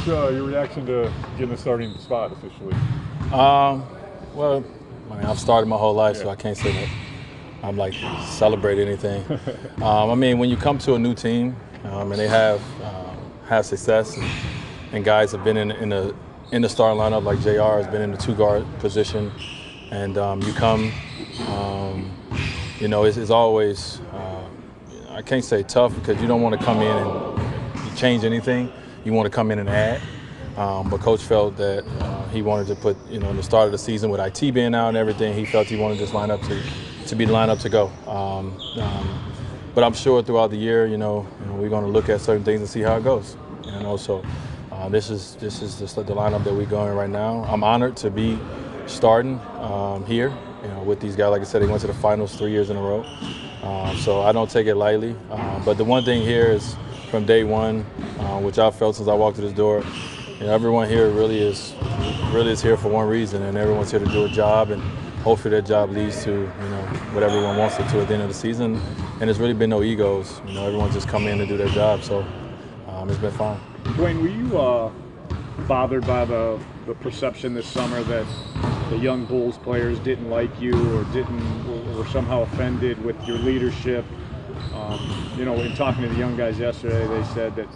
What's your reaction to getting the starting spot officially? Well, I mean, I've started my whole life, so I can't say that I'm like celebrate anything. I mean, when you come to a new team and they have success, and guys have been in the starting lineup, like JR has been in the two guard position, and you come, it's always I can't say tough because you don't want to come in and change anything. You want to come in and add. But Coach felt that he wanted to put, in the start of the season with IT being out and everything, he felt he wanted this lineup to be the lineup to go. But I'm sure throughout the year, we're going to look at certain things and see how it goes. So this is just the lineup that we're going right now. I'm honored to be starting here, with these guys. Like I said, they went to the finals 3 years in a row. So I don't take it lightly. But the one thing here is from day one, which I've felt since I walked through this door, everyone here really is here for one reason, and everyone's here to do a job, and hopefully that job leads to what everyone wants it to at the end of the season. And there's really been no egos. Everyone's just come in to do their job. So it's been fine. Dwyane, were you bothered by the perception this summer that the young Bulls players didn't like you or were somehow offended with your leadership? In talking to the young guys yesterday, they said that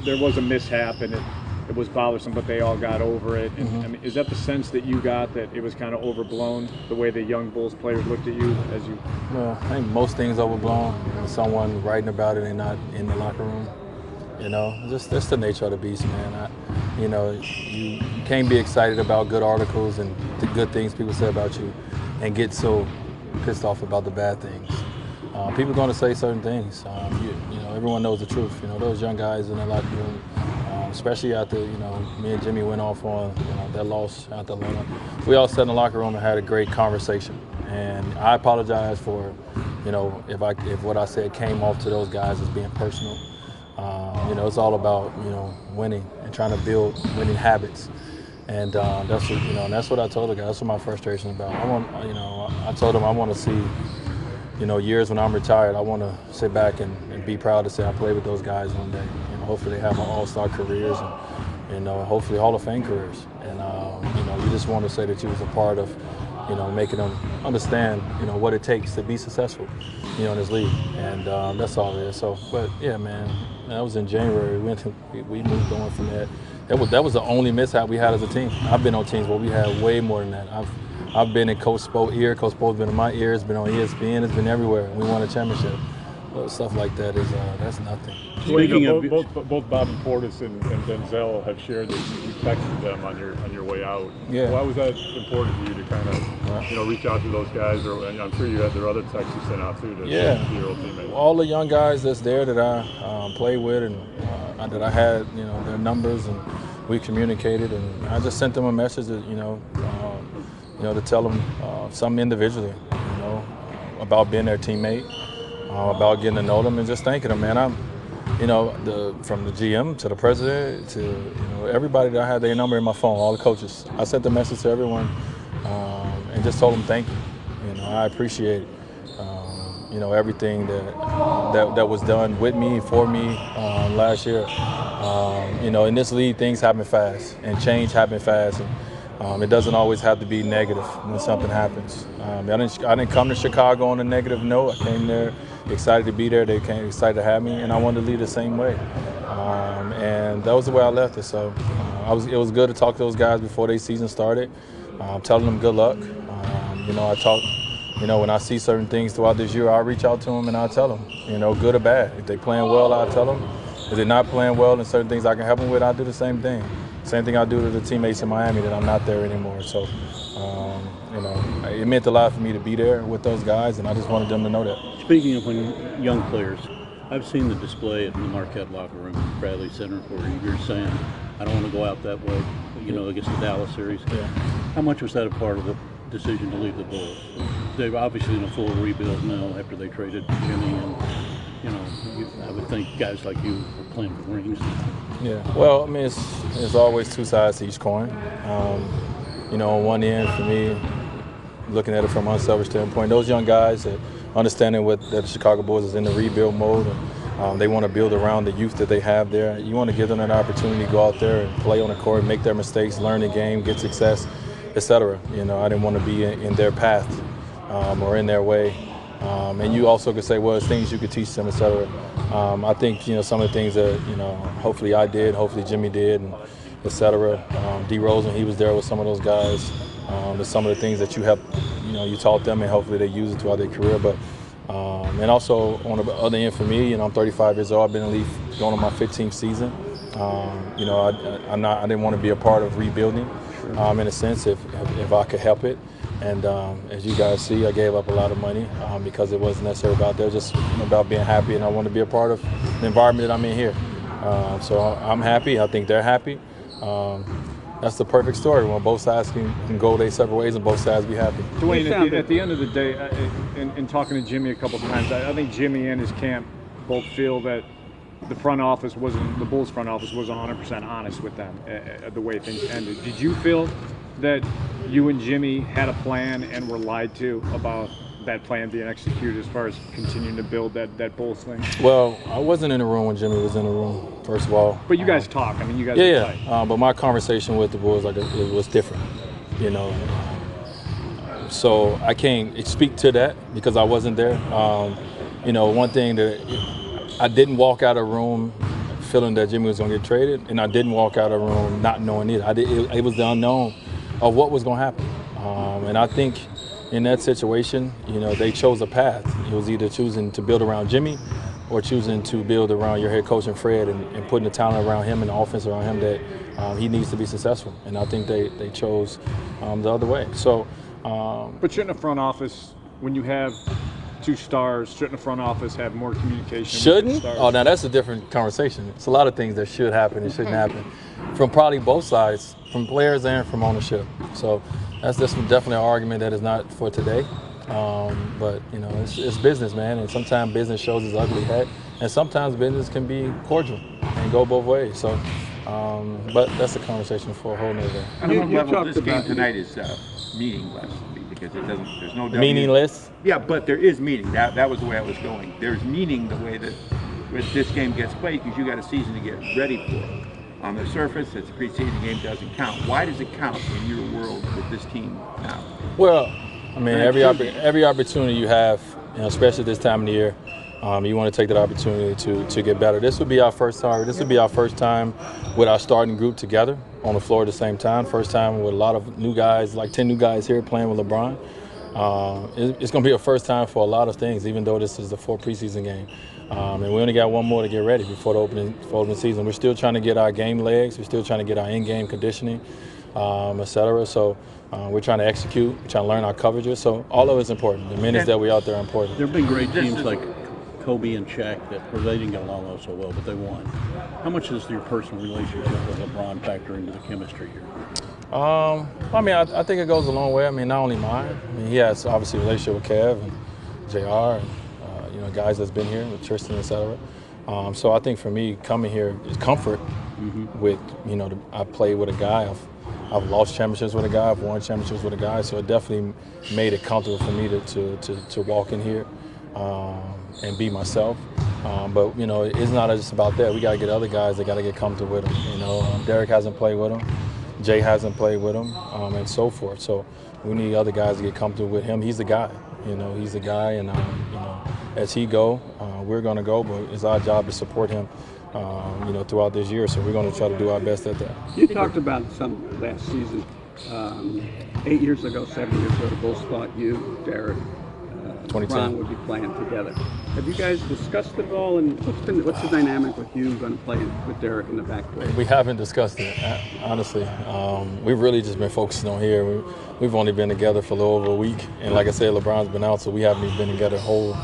there was a mishap and it was bothersome, but they all got over it. And I mean, is that the sense that you got, that it was kind of overblown, the way the young Bulls players looked at you as you? Well, I think most things overblown. Someone writing about it and not in the locker room. That's the nature of the beast, man. You can't be excited about good articles and the good things people say about you and get so pissed off about the bad things. People are going to say certain things. Everyone knows the truth. Those young guys in the locker room, especially after, me and Jimmy went off on that loss out the Atlanta. We all sat in the locker room and had a great conversation. And I apologize for, if what I said came off to those guys as being personal. It's all about, winning and trying to build winning habits. And that's what I told the guys. That's what my frustration is about. I told them I want to see, years when I'm retired, I want to sit back and be proud to say I played with those guys one day. Hopefully they have all-star careers and hopefully Hall of Fame careers. And, you just want to say that you was a part of, making them understand, what it takes to be successful, in this league. And that's all it is. So, but yeah, man, that was in January. We moved on from that. That was the only mishap we had as a team. I've been on teams where we had way more than that. I've been in Coach Spo's ear. Coach Spo's been in my ear. It's been on ESPN. It's been everywhere. We won a championship. Well, stuff like that is that's nothing. Speaking of both Bob and Portis and Denzel have shared that you texted them on your way out. Yeah. Why was that important to you to kind of reach out to those guys? Or and I'm sure you had their other texts you sent out too to your old teammates. All the young guys that's there that I played with and that I had their numbers, and we communicated, and I just sent them a message that to tell them something individually, about being their teammate. About getting to know them and just thanking them, man. I'm, from the GM to the president to everybody that I had their number in my phone, all the coaches. I sent the message to everyone and just told them thank you. I appreciate everything that was done with me, for me last year. In this league, things happen fast and change happen fast. And, it doesn't always have to be negative when something happens. I didn't come to Chicago on a negative note. I came there excited to be there. They came excited to have me, and I wanted to leave the same way. And that was the way I left it. So it was good to talk to those guys before their season started, telling them good luck. I talk, when I see certain things throughout this year, I'll reach out to them and I'll tell them, good or bad. If they're playing well, I'll tell them. If they're not playing well and certain things I can help them with, I'll do the same thing. Same thing I do to the teammates in Miami that I'm not there anymore. So, it meant a lot for me to be there with those guys, and I just wanted them to know that. Speaking of when young players, I've seen the display at the Marquette locker room, Bradley Center, where you're saying, I don't want to go out that way, against the Dallas series. Yeah. How much was that a part of the decision to leave the Bulls? They're obviously in a full rebuild now after they traded Jimmy, and I would think guys like you are playing for rings. Yeah, well, I mean, it's always two sides to each coin. On one end, for me, looking at it from an unselfish standpoint, those young guys that understanding that the Chicago Bulls is in the rebuild mode, They want to build around the youth that they have there. You want to give them an opportunity to go out there and play on the court, make their mistakes, learn the game, get success, etc. You know, I didn't want to be in their path or in their way. And you also could say, well, it's things you could teach them, etc. I think, you know, some of the things that, you know, hopefully I did, hopefully Jimmy did, and etc. D Rose, when he was there with some of those guys, and some of the things that you helped, you know, you taught them, and hopefully they use it throughout their career. But and also on the other end for me, you know, I'm 35 years old. I've been in the league going on my 15th season. You know, I didn't want to be a part of rebuilding, in a sense, if I could help it. And as you guys see, I gave up a lot of money because it wasn't necessarily about that. Just about being happy, and I want to be a part of the environment that I'm in here. So I'm happy. I think they're happy. That's the perfect story when both sides can go their separate ways and both sides be happy. Dwyane, at the end of the day, in talking to Jimmy a couple of times, I think Jimmy and his camp both feel that the Bulls front office was 100% honest with them, the way things ended. Did you feel that you and Jimmy had a plan and were lied to about that plan being executed as far as continuing to build that Bulls thing? Well, I wasn't in the room when Jimmy was in the room, first of all. But you guys talk. I mean, you guys Yeah. But my conversation with the Bulls, like, it was different, you know. So I can't speak to that because I wasn't there. You know, one thing that I didn't walk out of the room feeling that Jimmy was going to get traded, and I didn't walk out of the room not knowing either. It was the unknown of what was going to happen. And I think in that situation, you know, they chose a path. It was either choosing to build around Jimmy or choosing to build around your head coach and Fred and putting the talent around him and the offense around him that he needs to be successful. And I think they chose the other way. So, but shouldn't a front office, when you have two stars, shouldn't a front office have more communication? Shouldn't? With the stars? Oh, now that's a different conversation. It's a lot of things that should happen and shouldn't happen from probably both sides, from players and from ownership. So that's definitely an argument that is not for today. But, you know, it's business, man, and sometimes business shows its ugly head, and sometimes business can be cordial and go both ways. So, but that's a conversation for a whole nother day. I don't know level this game tonight is meaningless to me because there's no meaningless? Yeah, but there is meaning. That was the way I was going. There's meaning the way that this game gets played because you got a season to get ready for it. On the surface, it's a preseason game, doesn't count. Why does it count in your world with this team now? Well, I mean, every opportunity you have, you know, especially this time of the year, you want to take that opportunity to get better. This would be our first time. This would be our first time with our starting group together on the floor at the same time. First time with a lot of new guys, like 10 new guys here playing with LeBron. It's going to be a first time for a lot of things, even though this is the fourth preseason game. And we only got one more to get ready before the opening season. We're still trying to get our game legs. We're still trying to get our in-game conditioning, et cetera. So we're trying to execute, we're trying to learn our coverages. So all of it's important. The minutes that we're out there are important. There have been great teams like Kobe and Shaq where they didn't get along so well, but they won. How much does your personal relationship with LeBron factor into the chemistry here? I mean, I think it goes a long way. I mean, not only mine. I mean, he has obviously a relationship with Kev and JR and you know, guys that's been here with Tristan, et cetera. So I think for me, coming here is comfort with, you know, I played with a guy. I've lost championships with a guy. I've won championships with a guy. So it definitely made it comfortable for me to walk in here and be myself. But, you know, it's not just about that. We got to get other guys that got to get comfortable with him. You know, Derek hasn't played with him. Jay hasn't played with him, and so forth. So we need other guys to get comfortable with him. He's the guy. You know, he's the guy, and you know, as he go, we're going to go. But it's our job to support him, you know, throughout this year. So we're going to try to do our best at that. You talked about some last season. 8 years ago, 7 years ago, the Bulls thought you, Derek, Ron would be playing together. Have you guys discussed it all? And what's the dynamic with you going to play with Derek in the backcourt? We haven't discussed it, honestly. We've really just been focusing on here. We've only been together for a little over a week, and like I said, LeBron's been out, so we haven't even been together whole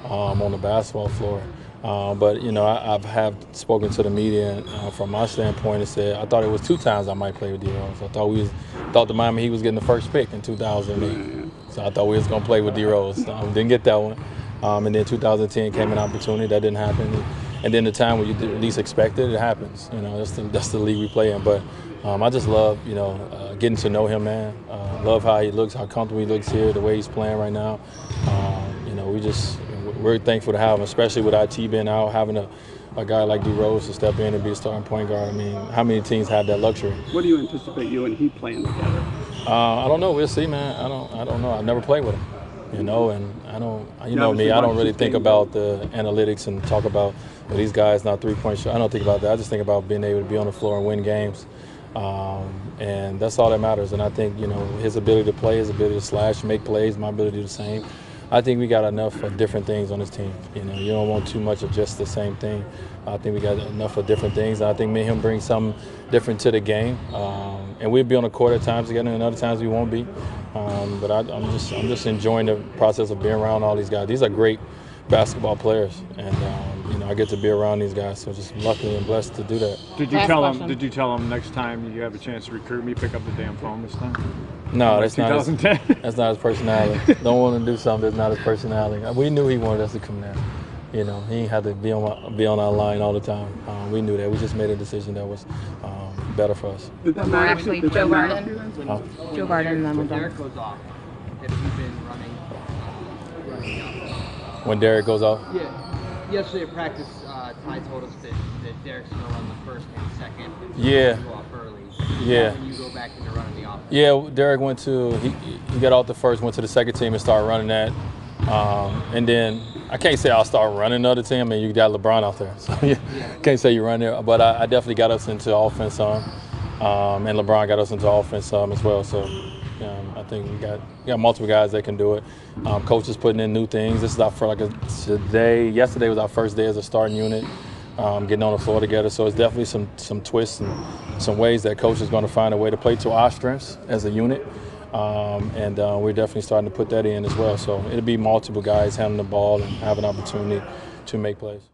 on the basketball floor. But you know, I've spoken to the media, and from my standpoint, and said I thought it was 2 times I might play with D Rose. I thought the Miami Heat was getting the first pick in 2008, so I thought we was gonna play with D Rose. Didn't get that one, and then 2010 came an opportunity that didn't happen, and then the time when you least expect it, it happens. You know, that's the league we play in. But I just love, you know, getting to know him, man. Love how he looks, how comfortable he looks here, the way he's playing right now. You know, we're thankful to have him, especially with IT being out, having a guy like D Rose to step in and be a starting point guard. I mean, how many teams have that luxury? What do you anticipate you and he playing together? I don't know. We'll see, man. I don't know. I've never played with him, you know, and I don't. You know me. I don't really think about the analytics and talk about these guys not 3-point shot. I don't think about that. I just think about being able to be on the floor and win games, and that's all that matters. And I think, you know, his ability to play, his ability to slash, make plays, my ability to do the same. I think we got enough of different things on this team. You know, you don't want too much of just the same thing. I think we got enough of different things. I think me and him bring something different to the game. And we'll be on the court at times together, and other times we won't be. But I'm just enjoying the process of being around all these guys. These are great basketball players, and you know, I get to be around these guys. So just lucky and blessed to do that. Did you tell him next time you have a chance to recruit me, pick up the damn phone this time? No, that's not 2010. That's not his personality. Don't want to do something that's not his personality. We knew he wanted us to come there. You know, he ain't had to be on our line all the time. We knew that. We just made a decision that was better for us. Actually, Joe Barden. Joe Barden and then When Derek goes off, have you been running up? When Derek goes off? Yeah. Yesterday at practice, Ty told us that Derek's going to run the first and second. Yeah. Go off early. Yeah. When you go back into running the offense. Yeah, Derek went to he got off the first, went to the second team and started running that. And then I can't say I'll start running the other team, and you got LeBron out there, so yeah, can't say you run there. But I definitely got us into offense and LeBron got us into offense as well. So I think we got multiple guys that can do it. Coaches putting in new things. This is our first, yesterday was our first day as a starting unit, getting on the floor together. So it's definitely some twists and some ways that coach is going to find a way to play to our strengths as a unit. And we're definitely starting to put that in as well. So it'll be multiple guys handling the ball and have an opportunity to make plays.